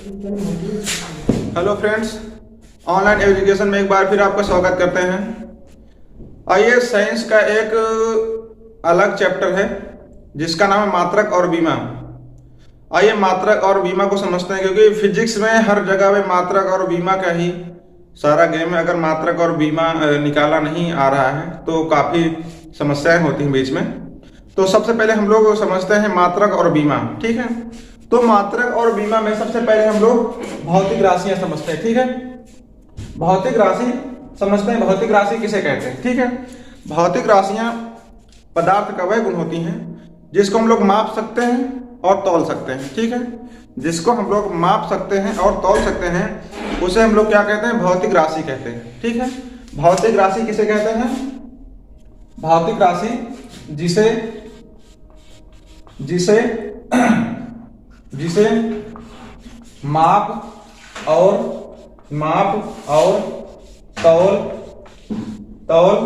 Hello friends, online education में एक बार फिर आपका स्वागत करते हैं। आइए, साइंस का एक अलग चैप्टर है जिसका नाम है मात्रक और बीमा। आइए मात्रक और बीमा को समझते हैं, क्योंकि फिजिक्स में हर जगह में मात्रक और बीमा का ही सारा गेम है। अगर मात्रक और बीमा निकाला नहीं आ रहा है तो काफ़ी समस्याएं होती हैं बीच में। तो सबसे पहले हम लोग समझते हैं मात्रक और बीमा, ठीक है। तो मात्रक और बीमा में सबसे पहले हम लोग भौतिक राशियां समझते हैं, ठीक है। भौतिक राशि समझते हैं, भौतिक राशि किसे कहते हैं, ठीक है। भौतिक राशियां पदार्थ का वह गुण होती हैं जिसको हम लोग माप सकते हैं और तौल सकते हैं, ठीक है। जिसको हम लोग माप सकते हैं और तौल सकते हैं उसे हम लोग क्या कहते हैं, भौतिक राशि कहते हैं, ठीक है। भौतिक राशि किसे कहते हैं, भौतिक राशि जिसे माप और तौल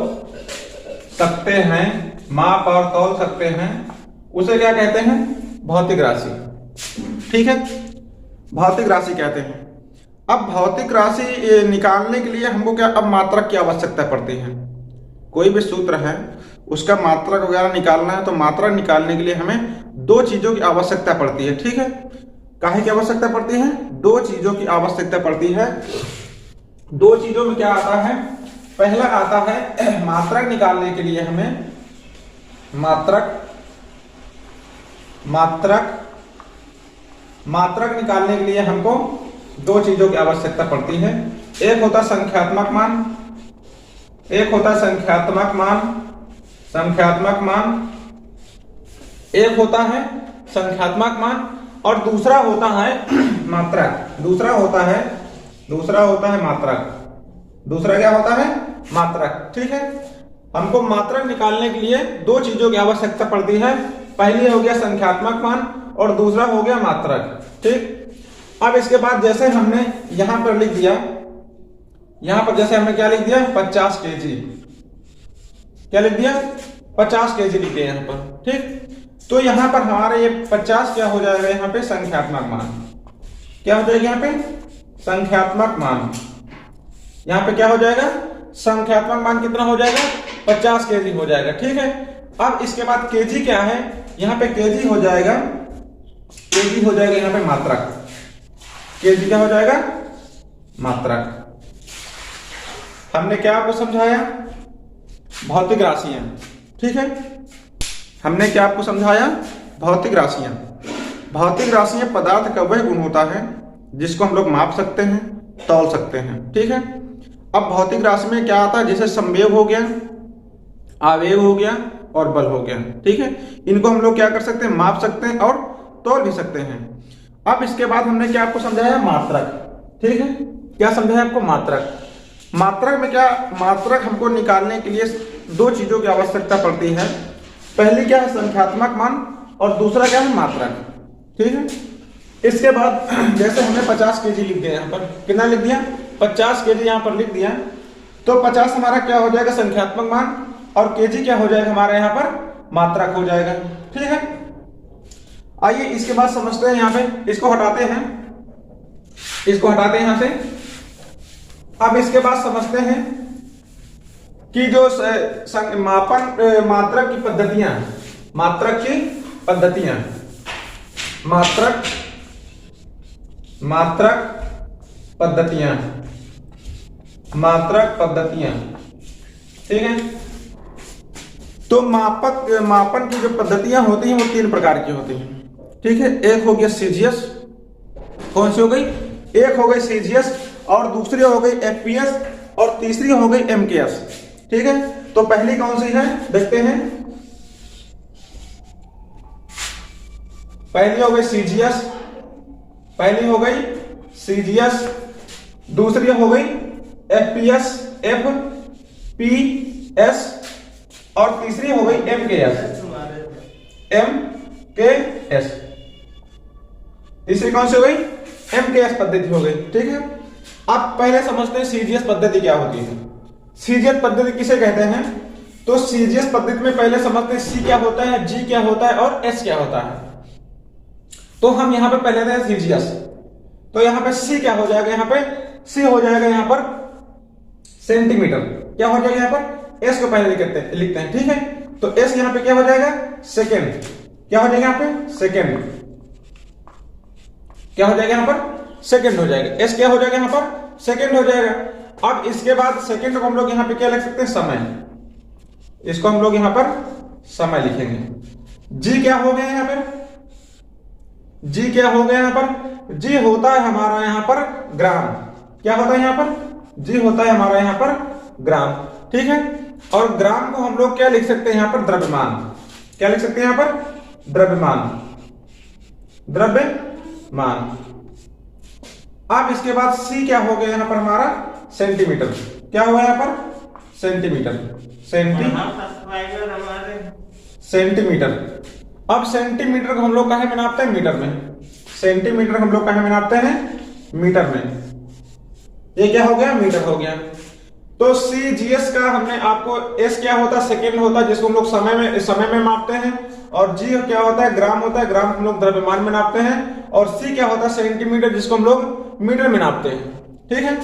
सकते हैं, माप और तौल सकते हैं, उसे क्या कहते हैं, भौतिक राशि, ठीक है। भौतिक राशि कहते हैं। अब भौतिक राशि निकालने के लिए हमको क्या अब मात्रक की आवश्यकता पड़ती है। कोई भी सूत्र है उसका मात्रक वगैरह निकालना है तो मात्रक निकालने के लिए हमें दो चीजों की आवश्यकता पड़ती है, ठीक है। काहे की आवश्यकता पड़ती है, दो चीजों की आवश्यकता पड़ती है। दो चीजों में क्या आता है, पहला आता है मात्रक निकालने के लिए हमें मात्रक निकालने के लिए हमको दो चीजों की आवश्यकता पड़ती है। एक होता संख्यात्मक मान, एक होता संख्यात्मक मान और दूसरा होता है मात्रक। दूसरा क्या होता है, मात्रक, ठीक है। हमको मात्रक निकालने के लिए दो चीजों की आवश्यकता पड़ती है। पहली हो गया संख्यात्मक मान और दूसरा हो गया मात्रक, ठीक। अब इसके बाद जैसे हमने यहां पर लिख दिया, यहां पर जैसे हमने क्या लिख दिया, 50 केजी, क्या लिख दिया, 50 केजी लिख दिया यहां पर, ठीक। तो यहां पर हमारे ये 50 क्या हो जाएगा, यहां पे संख्यात्मक मान, क्या हो जाएगा, यहां पे संख्यात्मक मान, यहां पे क्या हो जाएगा, संख्यात्मक मान कितना हो जाएगा, 50 केजी हो जाएगा, ठीक है। अब इसके बाद केजी क्या है, यहां पे केजी हो जाएगा यहां पे मात्रक। केजी क्या हो जाएगा, मात्रक। हमने क्या आपको समझाया, भौतिक राशियां, ठीक है। हमने क्या आपको समझाया, भौतिक राशियां। भौतिक राशियां पदार्थ का वह गुण होता है जिसको हम लोग माप सकते हैं, तौल सकते हैं, ठीक है। अब भौतिक राशि में क्या आता है, जैसे संवेग हो गया, आवेग हो गया और बल हो गया, ठीक है। इनको हम लोग क्या कर सकते हैं, माप सकते हैं और तौल भी सकते हैं। अब इसके बाद हमने क्या आपको समझाया, मात्रक, ठीक है। क्या समझाया आपको, मात्रक। मात्रक में क्या, मात्रक हमको निकालने के लिए दो चीजों की आवश्यकता पड़ती है। पहली क्या है, संख्यात्मक मान और दूसरा क्या है, मात्रक, ठीक है। इसके बाद जैसे हमने 50 केजी लिख दिया, यहां पर कितना लिख दिया, 50 केजी यहां पर लिख दिया, तो 50 हमारा क्या हो जाएगा, संख्यात्मक मान, और केजी क्या हो जाएगा हमारे यहां पर, मात्रक हो जाएगा, ठीक है। आइए इसके बाद समझते हैं, यहां पे इसको हटाते हैं यहां से। अब इसके बाद समझते हैं कि जो मापन मात्रक की पद्धतियां ठीक है। तो मापन की जो पद्धतियां होती हैं वो तीन प्रकार की होती हैं, ठीक है। एक हो गया सीजीएस, कौन सी हो गई, एक हो गई सीजीएस और दूसरी हो गई एफपीएस और तीसरी हो गई एमकेएस, ठीक है। तो पहली कौन सी है, देखते हैं। पहली हो गई सीजीएस, दूसरी हो गई एफपीएस, एफपीएस और तीसरी हो गई एमकेएस। तीसरी कौन सी हो गई, एमकेएस पद्धति हो गई, ठीक है। अब पहले समझते हैं सीजीएस पद्धति क्या होती है। सीजीएस पद्धति किसे कहते हैं, तो सीजीएस पद्धति में पहले समझते हैं सी क्या होता है, जी क्या होता है और एस क्या होता है। तो हम यहां पे पहले थे सीजीएस। तो यहाँ पे सी क्या हो जाएगा, यहाँ पे सी हो जाएगा यहाँ पर सेंटीमीटर। क्या हो जाएगा यहाँ पर, एस को पहले लिखते हैं, ठीक है। तो एस यहाँ पे क्या हो जाएगा, सेकेंड। क्या हो जाएगा यहाँ पे, सेकेंड। क्या हो जाएगा यहाँ पर, सेकेंड हो जाएगा। एस क्या हो जाएगा यहाँ पर, सेकेंड हो जाएगा। अब इसके बाद सेकेंड को हम लोग यहाँ पे क्या लिख सकते हैं, समय। इसको हम लोग यहाँ पर समय लिखेंगे। जी क्या हो गया यहाँ पर, जी क्या हो गया यहाँ पर, जी होता है हमारा यहाँ पर ग्राम। क्या होता है यहाँ पर, जी होता है हमारा यहाँ पर ग्राम, ठीक है। और ग्राम को हम लोग क्या लिख सकते हैं यहाँ पर, द्रव्यमान। क्या लिख सकते हैं यहाँ पर, द्रव्यमान, द्रव्यमान। अब इसके बाद सी क्या हो गया यहाँ पर हमारा, सेंटीमीटर। क्या हुआ यहाँ पर, सेंटीमीटर, सेंटीमीटर। अब सेंटीमीटर को हम लोग कहाँ में नापते हैं, मीटर में। सेंटीमीटर हम लोग कहाँ में नापते हैं, मीटर में। ये क्या हो गया, मीटर हो गया। तो सीजीएस का हमने आपको, एस क्या होता है, सेकेंड होता है जिसको हम लोग समय में मापते हैं, और जी क्या होता है, ग्राम होता है, ग्राम हम लोग द्रव्यमान में नापते हैं, और सी क्या होता है, सेंटीमीटर, जिसको हम लोग मीटर में नापते हैं, ठीक है।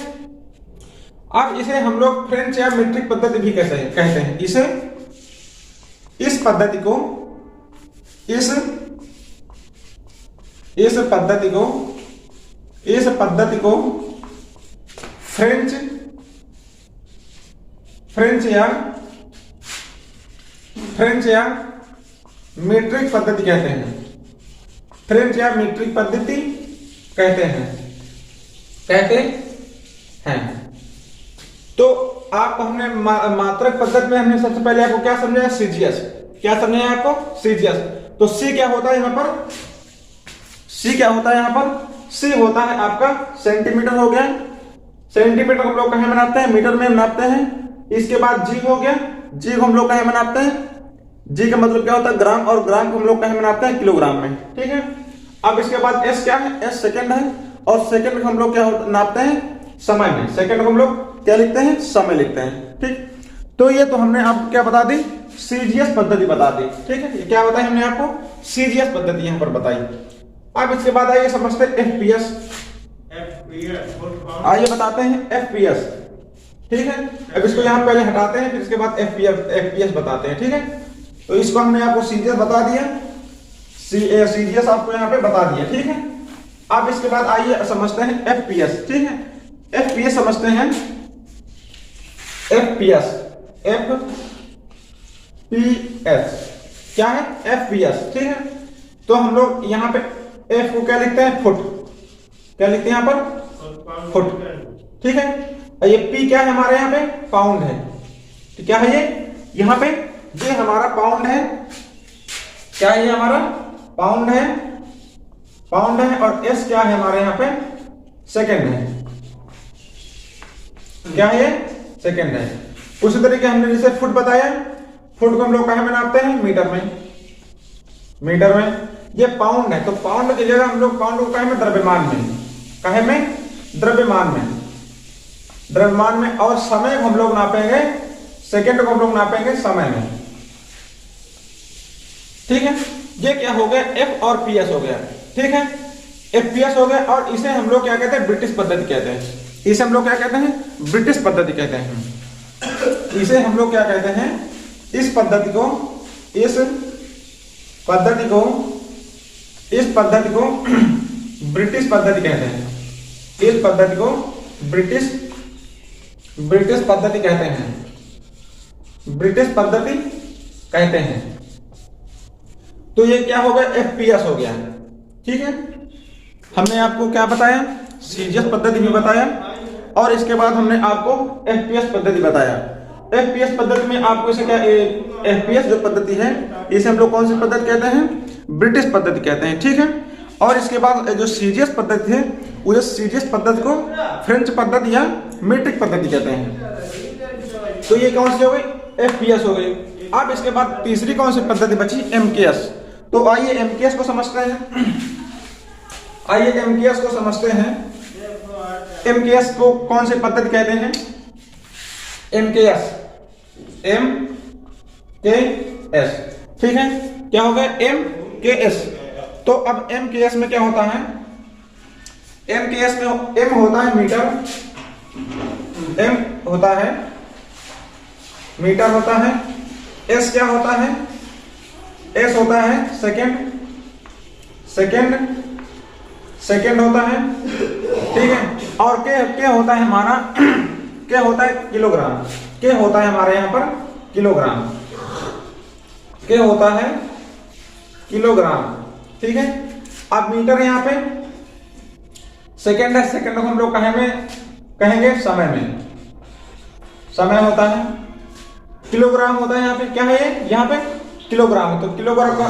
अब इसे हम लोग फ्रेंच या मीट्रिक पद्धति भी कहते हैं। इसे, इस पद्धति को, इस पद्धति को फ्रेंच या मीट्रिक पद्धति कहते हैं। फ्रेंच या मीट्रिक पद्धति कहते हैं। तो आप हमने मात्रक पद्धति में हमने सबसे पहले आपको क्या समझाया, सीजीएस। क्या समझाया आपको, सीजीएस। तो सी क्या होता है यहाँ पर, सी क्या होता है यहाँ पर, सी होता है आपका सेंटीमीटर हो गया। सेंटीमीटर हम लोग कहाँ में नापते हैं, मीटर में नापते हैं। इसके बाद जी हो गया, जी को हम लोग कहाँ में नापते हैं, जी का मतलब क्या होता है, ग्राम, और ग्राम को हम लोग कहाँ में नापते हैं, किलोग्राम में, ठीक है। अब इसके बाद एस क्या है, एस सेकंड है, और सेकंड को हम लोग क्या नापते हैं, समय में। सेकंड को हम लोग क्या लिखते हैं, समय लिखते हैं, ठीक। तो ये तो हमने आपको क्या बता दी, सीजीएस पद्धति बता दी, ठीक है। ये क्या बताई हमने आपको, सीजीएस पद्धति यहाँ पर बताई। अब इसके बाद आइए समझते हैं एफपीएस। आइए बताते हैं एफपीएस, ठीक है। अब इसको यहाँ पहले हटाते हैं, फिर इसके बाद एफपीएस बताते हैं, ठीक है। तो इसको हमने आपको सीजीएस बता दिया, सीजीएस आपको यहाँ पे बता दिया, ठीक है। अब इसके बाद आइए समझते हैं एफपीएस, ठीक है। एफपीएस समझते हैं, एफपीएस, एफपीएस क्या है, एफपीएस, ठीक है। तो हम लोग यहाँ पे एफ को क्या लिखते हैं, फुट। क्या लिखते हैं यहाँ पर, फुट, ठीक है। ये पी क्या है हमारे यहाँ पे, पाउंड है। तो क्या है ये, यहाँ पे ये हमारा पाउंड है। क्या है ये हमारा, पाउंड है, पाउंड है। और एस क्या है हमारे यहाँ पे, सेकंड है। क्या है ये, सेकंड है। उसी तरीके हमने जैसे फुट बताया, फुट को हम लोग कहाँ में नापते हैं, मीटर में, मीटर में। ये पाउंड है, तो पाउंड की जगह हम लोग पाउंड को कहे में, द्रव्यमान में, कहे में, द्रव्यमान में, द्रव्यमान में। और समय को हम लोग नापेंगे, सेकंड को हम लोग नापेंगे समय में, ठीक है। ये क्या हो गया, एफ और पीएस हो गया, ठीक है। एफपीएस हो गया। और इसे हम लोग क्या कहते हैं, ब्रिटिश पद्धति कहते हैं। इसे हम लोग क्या कहते हैं, ब्रिटिश पद्धति कहते हैं। इसे हम लोग क्या कहते हैं, इस पद्धति को ब्रिटिश पद्धति कहते हैं। इस पद्धति को ब्रिटिश पद्धति कहते हैं, ब्रिटिश पद्धति कहते हैं। तो ये क्या हो गया, एफपीएस हो गया, ठीक है। हमने आपको क्या बताया, सीजीएस पद्धति भी बताया, और इसके बाद हमने आपको एफपीएस पद्धति बताया। एफपीएस पद्धति में आपको इसे क्या, एफपीएस जो पद्धति है इसे हम लोग कौन सी पद्धति कहते हैं, ब्रिटिश पद्धति कहते हैं, ठीक है। और इसके बाद जो सीजीएस पद्धति है, उस सीजीएस पद्धति को फ्रेंच पद्धति या मीट्रिक पद्धति कहते हैं। तो ये कौन सी हो गई, एफपीएस हो गई। अब इसके बाद तीसरी कौन सी पद्धति बची, एमकेएस। तो आइए एमकेएस को समझते हैं। आइए एमकेएस को समझते हैं। एमकेएस को कौन सी पद्धति कहते हैं, एमकेएस, एमकेएस, ठीक है। क्या हो गया, एमकेएस। तो अब एमकेएस में क्या होता है, एम के एस में एम होता है मीटर, एम होता है मीटर होता है, एस क्या होता है, एस होता है सेकंड, सेकंड होता है, ठीक है। और के होता है हमारा के होता है किलोग्राम, के होता है हमारे यहाँ पर किलोग्राम, के होता है किलोग्राम, ठीक है। अब मीटर यहाँ पे सेकंड है, सेकंड को हम लोग कहेंगे समय में, समय होता है। किलोग्राम होता है यहाँ पे, क्या है ये, यहाँ पे किलोग्राम है, तो किलोग्राम को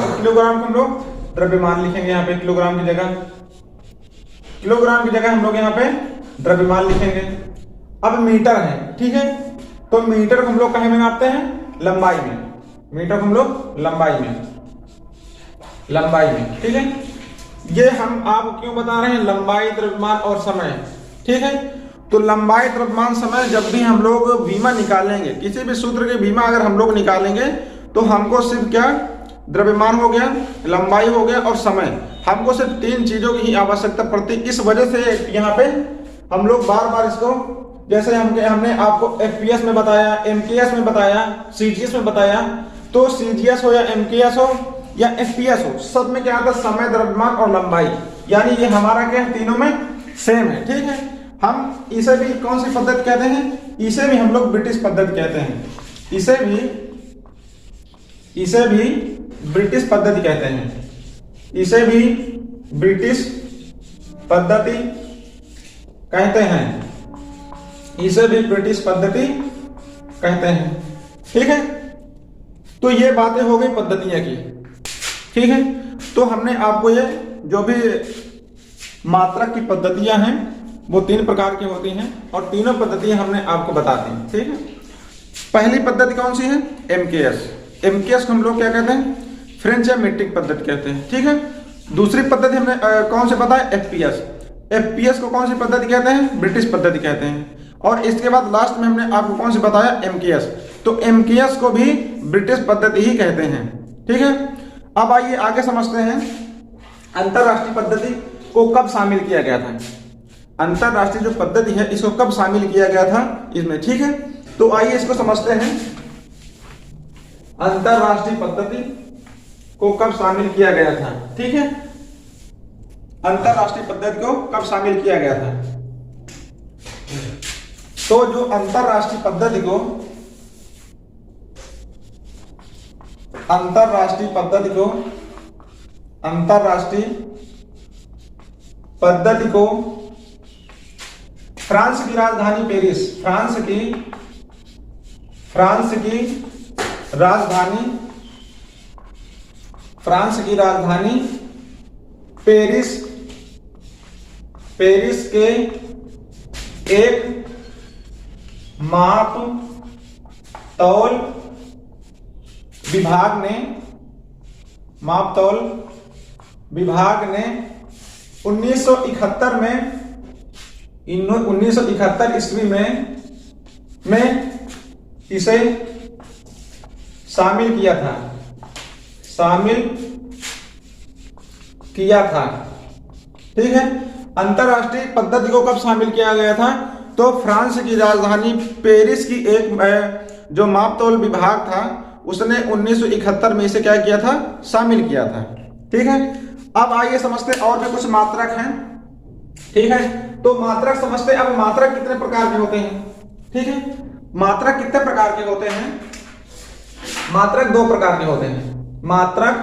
हम लोग द्रव्यमान लिखेंगे यहाँ पे, किलोग्राम की जगह, किलोग्राम की जगह हम लोग यहाँ पे द्रव्यमान लिखेंगे। अब मीटर है, ठीक है, तो मीटर को हम लोग कहीं में नापते हैं, लंबाई में, मीटर को हम लोग लंबाई में, ठीक है। ये हम आपको क्यों बता रहे हैं, लंबाई, द्रव्यमान और समय, ठीक है। तो लंबाई, द्रव्यमान, समय, जब भी हम लोग बीमा निकालेंगे, किसी भी सूत्र के बीमा अगर हम लोग निकालेंगे तो हमको सिर्फ क्या, द्रव्यमान हो गया, लंबाई हो गया और समय, हमको सिर्फ 3 चीजों की ही आवश्यकता पड़ती है। इस वजह से यहाँ पे हम लोग बार बार इसको, जैसे हमने आपको एफपीएस में बताया, एमकेएस में बताया, सीजीएस में बताया, तो सीजीएस हो या एमकेएस हो या एफपीएस हो, सब में क्या आता है, समय, द्रव्यमान और लंबाई, यानी ये हमारा क्या है, तीनों में सेम है, ठीक है। हम इसे भी कौन सी पद्धति कहते हैं, इसे भी हम लोग ब्रिटिश पद्धति कहते हैं, इसे भी ब्रिटिश पद्धति कहते हैं, इसे भी ब्रिटिश पद्धति कहते हैं, इसे भी ब्रिटिश पद्धति कहते हैं, ठीक है। तो ये बातें हो गई पद्धतियां की, ठीक है। तो हमने आपको ये जो भी मात्रक की पद्धतियां हैं वो 3 प्रकार की होती हैं और तीनों पद्धतियां हमने आपको बता दी, ठीक है। पहली पद्धति कौन सी है, एमकेएस, एमकेएस को हम लोग क्या कहते हैं, फ्रेंच या मीट्रिक पद्धति कहते हैं, ठीक है। दूसरी पद्धति हमने कौन से बताया, एफपीएस, एफपीएस को कौन सी पद्धति कहते हैं, ब्रिटिश पद्धति कहते हैं। और इसके बाद लास्ट में हमने आपको कौन सी बताया, एमकेएस, तो एमकेएस को भी ब्रिटिश पद्धति ही कहते हैं, ठीक है। अब आइए आगे समझते हैं अंतरराष्ट्रीय पद्धति को कब शामिल किया गया था, अंतरराष्ट्रीय जो पद्धति है इसको कब शामिल किया गया था इसमें, ठीक है। तो आइए इसको समझते हैं, अंतरराष्ट्रीय पद्धति को कब शामिल किया गया था, ठीक है। अंतरराष्ट्रीय पद्धति को कब शामिल किया गया था, तो जो अंतरराष्ट्रीय पद्धति को फ्रांस की राजधानी पेरिस, फ्रांस की राजधानी पेरिस के एक माप तौल विभाग ने 1971 ईस्वी में इसे शामिल किया था, ठीक है। अंतरराष्ट्रीय पद्धति को कब शामिल किया गया था, तो फ्रांस की राजधानी पेरिस की एक जो मापतौल विभाग था उसने 1971 में इसे क्या किया था, शामिल किया था, ठीक है। अब आइए समझते और भी कुछ मात्रक हैं, ठीक है। तो मात्रक समझते, अब मात्रक कितने प्रकार के होते हैं, ठीक है। मात्रक कितने प्रकार के होते हैं, मात्रक 2 प्रकार के होते हैं, मात्रक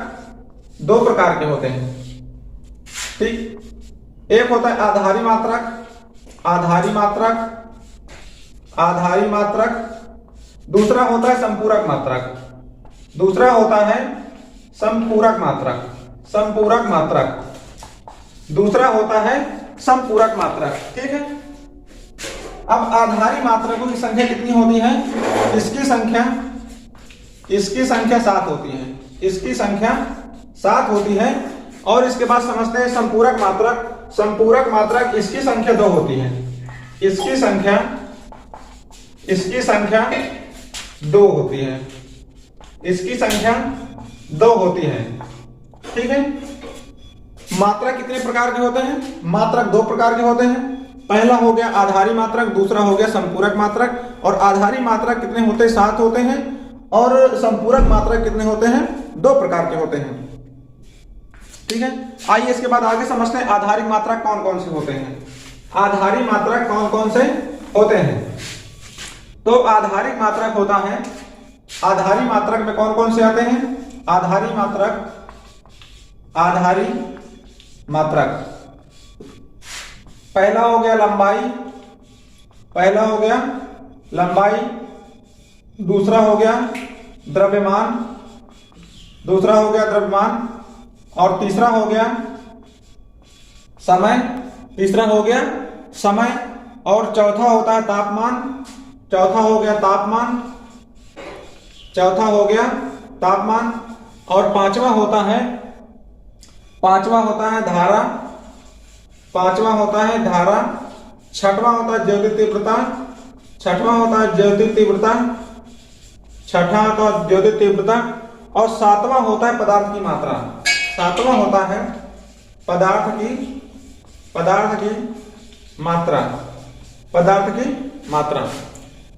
2 प्रकार के होते हैं, ठीक। एक होता है आधारी मात्रक, दूसरा होता है संपूरक मात्रक, दूसरा होता है संपूरक मात्रक, ठीक है। अब आधारी मात्रकों की संख्या कितनी होती है, इसकी संख्या 7 होती है, इसकी संख्या 7 होती है। और इसके बाद समझते हैं संपूरक मात्रक, इसकी संख्या 2 होती है, इसकी संख्या 2 होती है, इसकी संख्या 2 होती है, ठीक है। मात्रक कितने प्रकार के होते हैं? मात्रक दो प्रकार के होते हैं। पहला हो गया आधारी मात्रक, दूसरा हो गया संपूरक मात्रक। और आधारी मात्रक कितने होते हैं? 7 होते हैं। और संपूरक मात्रक कितने होते हैं? 2 प्रकार के होते हैं। ठीक है, आइए इसके बाद आगे समझते हैं आधारी मात्रक कौन कौन से होते हैं। आधारी मात्रक कौन कौन से होते हैं? तो आधारी मात्रक होता है, आधारी मात्रक में कौन कौन से आते हैं? आधारी मात्रक पहला हो गया लंबाई, दूसरा हो गया द्रव्यमान, और तीसरा हो गया समय, और चौथा होता है तापमान, और पांचवा होता है धारा, छठवां होता है ज्योति तीव्रता, और सातवां होता है पदार्थ की मात्रा।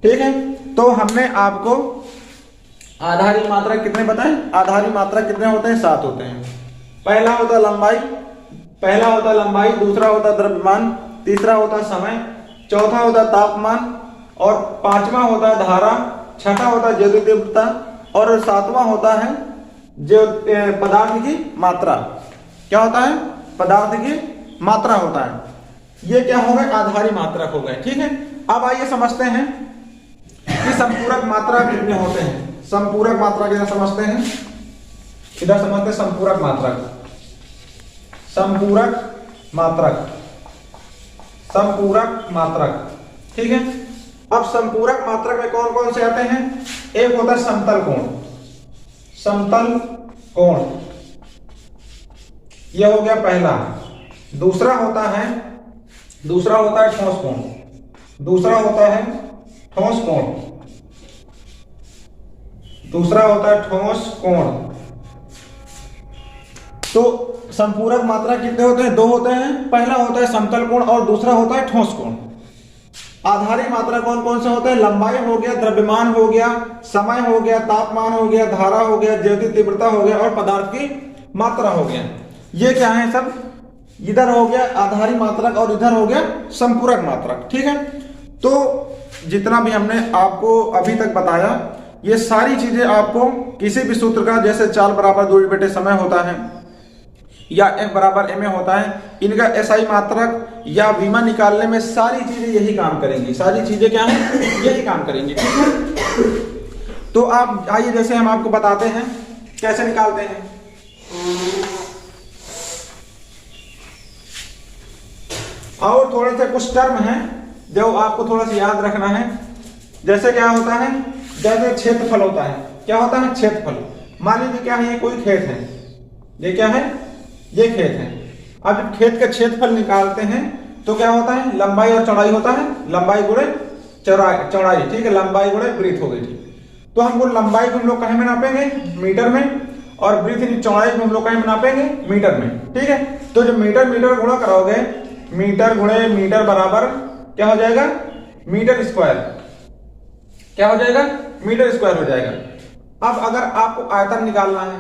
ठीक है, तो हमने आपको आधारी मात्रक कितने बताए? आधारी मात्रक कितने होते हैं? 7 होते हैं। पहला होता है लंबाई, दूसरा होता है द्रव्यमान, तीसरा होता है समय, चौथा होता है तापमान, और पांचवा होता है धारा, छठा होता है ज्योति तीव्रता, और सातवां होता है जो पदार्थ की मात्रा। क्या होता है? पदार्थ की मात्रा होता है। ये क्या हो गए? आधारी मात्रक हो गए। ठीक है, अब आइए समझते हैं कि संपूरक मात्रा कितने होते हैं। संपूरक मात्रा कितना समझते हैं? इधर समझते हैं संपूरक मात्रक। ठीक है, अब संपूरक मात्रक में कौन कौन से आते हैं? एक होता है समतल कोण, यह हो गया पहला। दूसरा होता है ठोस कोण। तो संपूरक मात्रा कितने होते हैं? 2 होते हैं। पहला होता है समतल कोण और दूसरा होता है ठोस कोण। आधारी मात्रा कौन कौन से होते हैं? लंबाई हो गया, द्रव्यमान हो गया, समय हो गया, तापमान हो गया, धारा हो गया, ज्योति तीव्रता हो गया, और पदार्थ की मात्रा हो गया। ये क्या है? सब इधर हो गया आधारी मात्रक और इधर हो गया संपूरक मात्रक। ठीक है, तो जितना भी हमने आपको अभी तक बताया, ये सारी चीजें आपको किसी भी सूत्र का, जैसे चाल बराबर दूरी बटे समय होता है, या F बराबर ma होता है, इनका SI मात्रक या विमा निकालने में सारी चीजें यही काम करेंगी। सारी चीजें क्या है? यही काम करेंगी। ठीक है, तो आप आइए, जैसे हम आपको बताते हैं कैसे निकालते हैं। और थोड़े से कुछ टर्म हैं जो आपको थोड़ा सा याद रखना है। जैसे क्या होता है? जैसे क्षेत्रफल होता है। क्या होता है? क्षेत्रफल। मान लीजिए क्या है? ये कोई खेत है, ये क्या है? ये खेत है। अब जब खेत का क्षेत्रफल निकालते हैं तो क्या होता है? लंबाई और चौड़ाई होता है, लंबाई गुणे चौड़ाई। ठीक है, लंबाई गुणे ब्रीथ हो गई। ठीक, तो हमको लंबाई को हम लोग कहीं में नापेंगे? मीटर में, और ब्रीथ चौड़ाई को हम लोग कहीं में नापेंगे? मीटर में। ठीक है, तो जब मीटर गुणा कराओगे, मीटर गुणे मीटर बराबर क्या हो जाएगा? Metre square. क्या हो जाएगा? मीटर स्क्वायर हो जाएगा। अब अगर आपको आयतन निकालना है,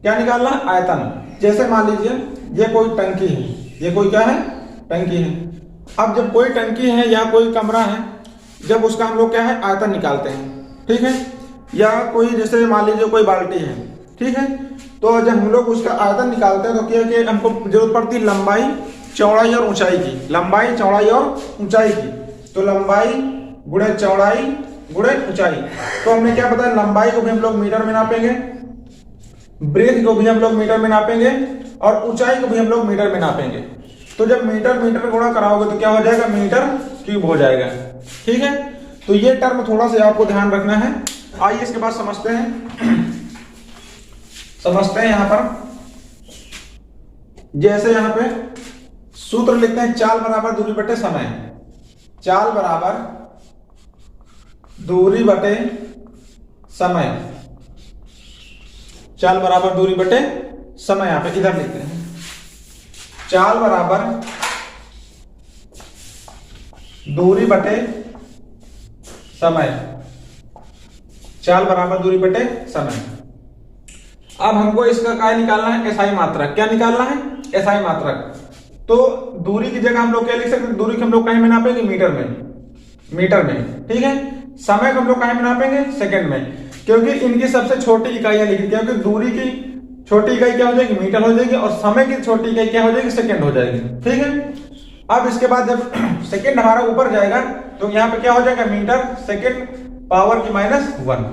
क्या निकालना है? आयतन। जैसे मान लीजिए ये कोई टंकी है, ये कोई क्या है? टंकी है। अब जब कोई टंकी है या कोई कमरा है, जब उसका हम लोग क्या है? आयतन निकालते हैं। ठीक है, या कोई जैसे मान लीजिए कोई बाल्टी है। ठीक है, तो जब हम लोग उसका आयतन निकालते हैं तो क्या कि हमको जरूरत पड़ती है लंबाई, चौड़ाई और ऊंचाई की। लंबाई, चौड़ाई और ऊंचाई की। तो लंबाई गुणे चौड़ाई गुणे ऊंचाई। तो हमने क्या बताया? लंबाई को भी हम लोग मीटर में नापेंगे, ब्रेथ को भी हम लोग मीटर में नापेंगे, और ऊंचाई को भी हम लोग मीटर में नापेंगे। तो जब मीटर गुणा कराओगे तो क्या हो जाएगा? मीटर क्यूब हो जाएगा। ठीक है, तो ये टर्म थोड़ा सा आपको ध्यान रखना है। आइए इसके बाद समझते हैं यहां पर। जैसे यहां पे सूत्र लिखते हैं, चाल बराबर दूरी बटे समय। चाल बराबर दूरी बटे समय। चाल बराबर दूरी बटे समय, यहां पे इधर लिखते हैं। चाल बराबर दूरी बटे समय, चाल बराबर दूरी बटे समय। अब हमको इसका क्या निकालना है, एसआई मात्रक। क्या निकालना है, एसआई मात्रक। तो दूरी की जगह हम लोग क्या लिख सकते हैं, दूरी को हम लोग कहीं में नापेंगे, मीटर में, मीटर में, ठीक है। समय को हम लोग कहीं में नापेंगे, सेकंड में, क्योंकि इनकी सबसे छोटी इकाइयां लिखी, क्योंकि दूरी की छोटी इकाई क्या हो जाएगी, मीटर हो जाएगी, और समय की छोटी इकाई क्या हो जाएगी, सेकंड हो जाएगी, ठीक है। अब इसके बाद जब सेकंड हमारा ऊपर जाएगा तो यहाँ पे क्या हो जाएगा, मीटर सेकंड पावर की -1,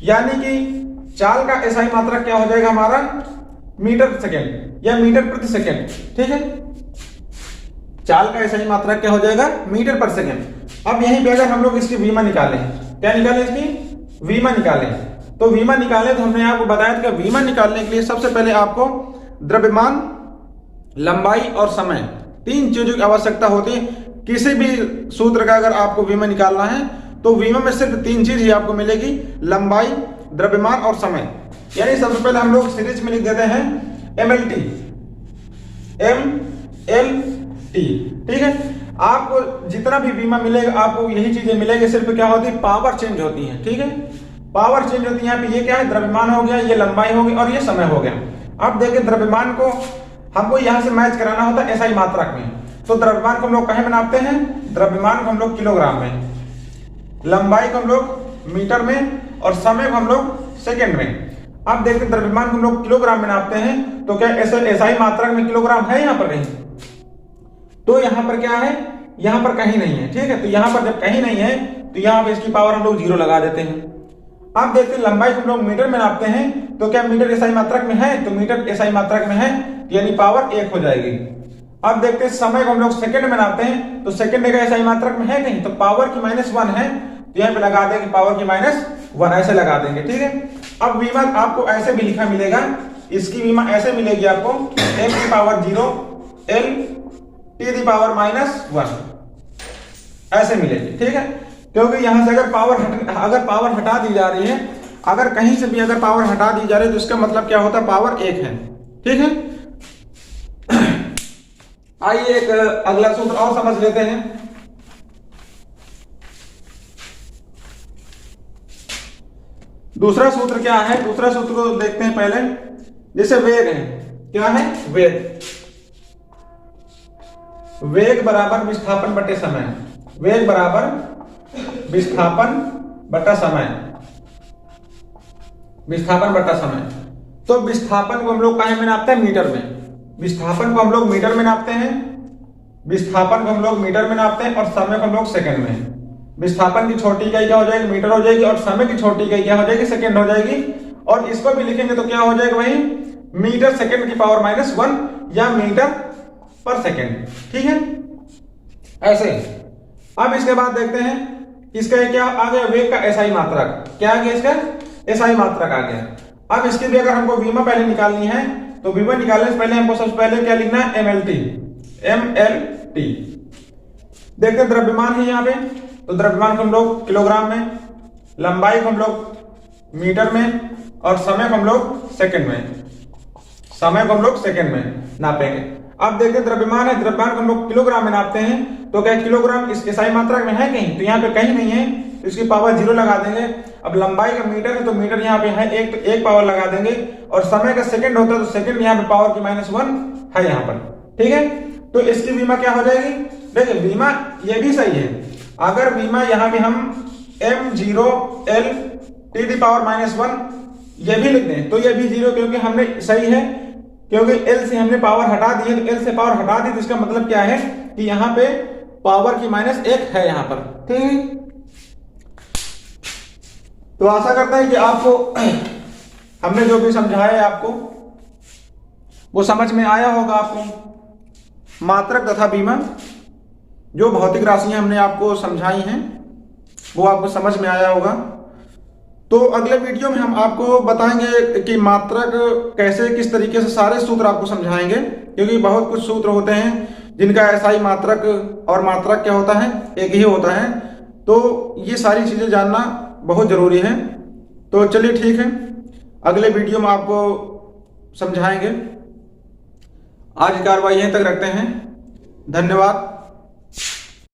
यानी कि चाल का एसआई मात्रक क्या हो जाएगा हमारा, मीटर सेकंड या मीटर प्रति सेकंड, ठीक है। चाल का एसआई मात्रक क्या हो जाएगा, मीटर पर सेकंड। अब यहीं पे अगर हम लोग इसकी वीमा निकालें, क्या निकालें, इसकी वीमा निकालें, तो वीमा निकालें तो हमने आपको बताया था कि वीमा निकालने के लिए सबसे पहले आपको द्रव्यमान, लंबाई और समय, तीन चीजों की आवश्यकता होती है। किसी भी सूत्र का अगर आपको वीमा निकालना है तो वीमा में सिर्फ तीन चीज ही आपको मिलेगी, लंबाई, द्रव्यमान और समय। यानी सबसे पहले हम लोग सीरीज में लिख देते हैं MLT, MLT, ठीक है। आपको जितना भी बीमा मिलेगा आपको यही चीजें मिलेगी, सिर्फ क्या होती है, पावर चेंज होती है, ठीक है। पावर चेंज होती है। यहाँ पे ये क्या है, द्रव्यमान हो गया, ये लंबाई होगी और ये समय हो गया। अब देखिए द्रव्यमान को हमको यहाँ से मैच कराना होता है एसआई मात्रक में, तो द्रव्यमान को हम लोग कहीं में नापते हैं, द्रव्यमान को हम लोग किलोग्राम में, लंबाई को हम लोग मीटर में और समय को हम लोग सेकंड में। अब देखते हैं द्रव्यमान को हम लोग किलोग्राम में नापते हैं, तो क्या एसआई मात्रक में किलोग्राम है यहाँ पर कहीं, तो यहाँ पर क्या है, यहाँ पर कहीं नहीं है, ठीक है। तो यहाँ पर जब कहीं नहीं है तो यहाँ पे इसकी पावर हम लोग 0 लगा देते हैं। अब देखते हैं लंबाई को हम लोग मीटर में नापते हैं, तो क्या मीटर एसआई मात्रक में है, तो मीटर एसआई मात्रक में है, यानी पावर 1 हो जाएगी। अब देखते हैं समय को हम लोग सेकंड में नापते हैं, तो सेकंड का एसआई मात्रक में है कहीं, तो पावर की -1 है, तो यहाँ पे लगा देंगे पावर की -1, ऐसे लगा देंगे, ठीक है। अब वीमा आपको ऐसे भी लिखा मिलेगा, इसकी वीमा ऐसे मिलेगी आपको, m की पावर 0 l t की पावर -1 ऐसे मिलेगी, ठीक है। क्योंकि यहां से अगर पावर हटा दी जा रही है, अगर कहीं से भी अगर पावर हटा दी जा रही है तो इसका मतलब क्या होता है, पावर 1 है, ठीक है। आइए एक अगला सूत्र और समझ लेते हैं। दूसरा सूत्र क्या है, दूसरा सूत्र को देखते हैं पहले। जैसे वेग है, क्या है, वेग, वेग बराबर विस्थापन बटे समय, वेग बराबर विस्थापन बटा समय, विस्थापन बटा समय। तो विस्थापन को हम लोग कहीं में नापते हैं, मीटर में, विस्थापन को हम लोग मीटर में नापते हैं, विस्थापन को हम लोग मीटर में नापते हैं, और समय को हम लोग सेकंड में। विस्थापन की छोटी इकाई क्या हो जाएगी, मीटर हो जाएगी, और समय की छोटी इकाई क्या हो जाएगी, सेकंड हो जाएगी। और इसको भी लिखेंगे तो क्या हो जाएगा वही, मीटर सेकंड की पावर -1 या मीटर पर सेकंड, ठीक है, ऐसे। अब इसके बाद देखते हैं इसका क्या आ गया, वेग का एसआई मात्रक, क्या आ गया, इसका एसआई मात्रक आ गया। अब इसकी भी अगर हमको वीमा पहले निकालनी है, तो वीमा निकालने से पहले हमको सबसे पहले क्या लिखना है, MLT। देखते हैं द्रव्यमान है यहाँ पे, तो द्रव्यमान को हम लोग किलोग्राम में, लंबाई को हम लोग मीटर में, और समय को हम लोग सेकंड में, समय को हम लोग सेकंड में नापेंगे। अब देखते हैं द्रव्यमान है, द्रव्यमान को हम लोग किलोग्राम में नापते हैं, तो क्या किलोग्राम इस एसआई मात्रक में है कहीं, तो यहाँ पे कहीं नहीं है, तो इसकी पावर 0 लगा देंगे। अब लंबाई का मीटर है, तो मीटर यहाँ पे है 1, तो 1 पावर लगा देंगे, और समय का सेकंड होता है तो सेकंड यहाँ पे पावर की -1 है यहाँ पर, ठीक है। तो इसकी बीमा क्या हो जाएगी, देखिए बीमा ये भी सही है, अगर बीमा यहाँ पे हम m0l t की पावर -1 ये भी लिख दें तो ये भी 0, क्योंकि हमने सही है, क्योंकि l से हमने पावर हटा दी है, तो l से पावर हटा दी तो इसका मतलब क्या है कि यहाँ पे पावर की -1 है यहाँ पर, ठीक है। तो आशा करता है कि आपको हमने जो भी समझाया है आपको वो समझ में आया होगा। आपको मात्रक तथा बीमा जो भौतिक राशियां हमने आपको समझाई हैं वो आपको समझ में आया होगा। तो अगले वीडियो में हम आपको बताएंगे कि मात्रक कैसे, किस तरीके से, सारे सूत्र आपको समझाएंगे, क्योंकि बहुत कुछ सूत्र होते हैं जिनका एसआई मात्रक और मात्रक क्या होता है, एक ही होता है। तो ये सारी चीजें जानना बहुत जरूरी है। तो चलिए ठीक है, अगले वीडियो में आपको समझाएंगे। आज की कार्रवाई यहीं तक रखते हैं। धन्यवाद।